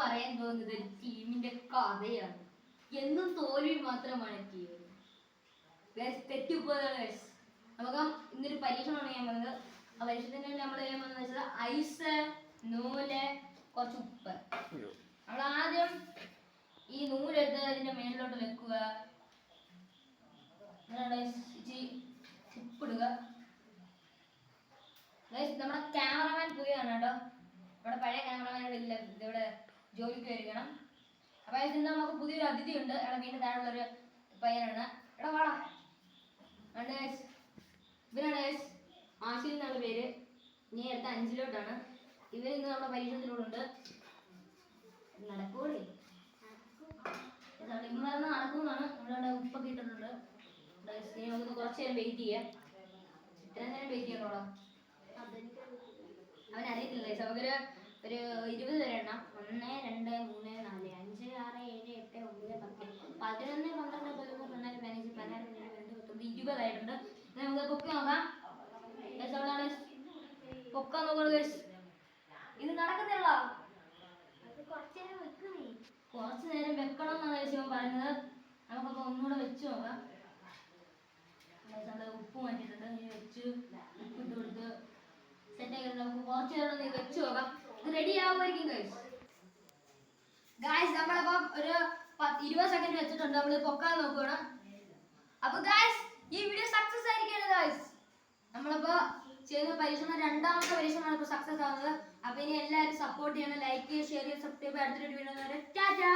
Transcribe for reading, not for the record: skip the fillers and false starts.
പറയാൻ പോകുന്നത് ഒരു ടീമിന്റെ കഥയാണ്. എന്നും തോൽവി മാത്രമാണ് ടീം. തെറ്റിപ്പോയതാണ്. നമുക്ക് ഇന്നൊരു പരീക്ഷണമാണ് ചെയ്യാൻ പോകുന്നത്. ആ പരീക്ഷണത്തിന് നമ്മൾ ചെയ്യാൻ പോകുന്നത് വെച്ചാൽ ഐസ്, നൂല്, കുറച്ച് ഉപ്പ്. നമ്മൾ ആദ്യം ഈ നൂലെടുത്ത് അതിന്റെ മേളിലോട്ട് വെക്കുക. ഉപ്പിടുക. നമ്മുടെ ക്യാമറമാൻ പോയാണ് കേട്ടോ. നമ്മുടെ പഴയ ക്യാമറമാൻ ഇവിടെ ഇല്ല, ഇവിടെ ജോലിക്ക് വരികയാണ്. അപ്പൊ ഇന്ന് നമുക്ക് പുതിയൊരു അതിഥി ഉണ്ട്. അവിടെ വീണ്ടും താഴെയുള്ളൊരു പയ്യനാണ്. ഇവിടെ വാടാ. ഇവനാണ് ആശിൽ എന്നാണ് പേര്. ഇനി അടുത്ത 5-ലോട്ടാണ്. ഇവർ ഇന്ന് നമ്മുടെ പരീക്ഷണത്തിലൂടെ നടക്കൂടെ ഇമ്മറന്ന് നടക്കുന്നതാണ്. നമ്മുടെ ഉപ്പൊക്കെ ഇട്ടിട്ടുണ്ട്. നമുക്ക് കുറച്ച് നേരം വെയിറ്റ് ചെയ്യാം. ഇത്ര നേരം വെയിറ്റ് ചെയ്യണോടാ. അവനറിയത്തില്ല. നമുക്കൊരു 20 വരെ എണ്ണം. 1, 2, 3, 4, 5, 6, 7, 8, 9, 10, 11, 12, 13, 14, 15, 16, 17, 18, 19, 20 ആയിട്ടുണ്ട്. നമുക്ക് പൊക്കി നോക്കാം. പൊക്കാൻ നോക്കണം. ഇത് നടക്കുന്നില്ല. കുറച്ച് നേരം വെക്കണം എന്നാണ് ശിവൻ പറയുന്നത്. നമുക്കപ്പോൾ ഒന്നുകൂടെ വെച്ച് നോക്കാം. ഉപ്പ് മാറ്റിയിട്ടുണ്ട്. ഇനി വെച്ച് ഉപ്പിട്ട് കൊടുത്ത് സെറ്റാക്കി നമുക്ക് കുറച്ച് നേരം വെച്ച് നോക്കാം. ഇത് റെഡി ആവുമായിരിക്കും ഗായ്സ്. നമ്മളപ്പം ഒരു 20 സെക്കൻഡ് വെച്ചിട്ടുണ്ട്. നമ്മൾ പൊക്കാൻ നോക്കുകയാണ്. അപ്പൊ ഗായ്സ് ഈ വീഡിയോ സക്സസ് ആയിരിക്കുകയാണ് ഗായ്സ്. നമ്മളിപ്പോ ചെയ്യുന്ന പരീക്ഷണം രണ്ടാമത്തെ പരീക്ഷണമാണ് ഇപ്പൊ സക്സസ് ആവുന്നത്. അപ്പൊ ഇനി എല്ലാവരും സപ്പോർട്ട് ചെയ്യണം. ലൈക്ക് ചെയ്യുക, ഷെയർ ചെയ്യുക, സബ്സ്ക്രൈബ്. അടുത്തൊരു വീഡിയോ വരെ ടാറ്റാ.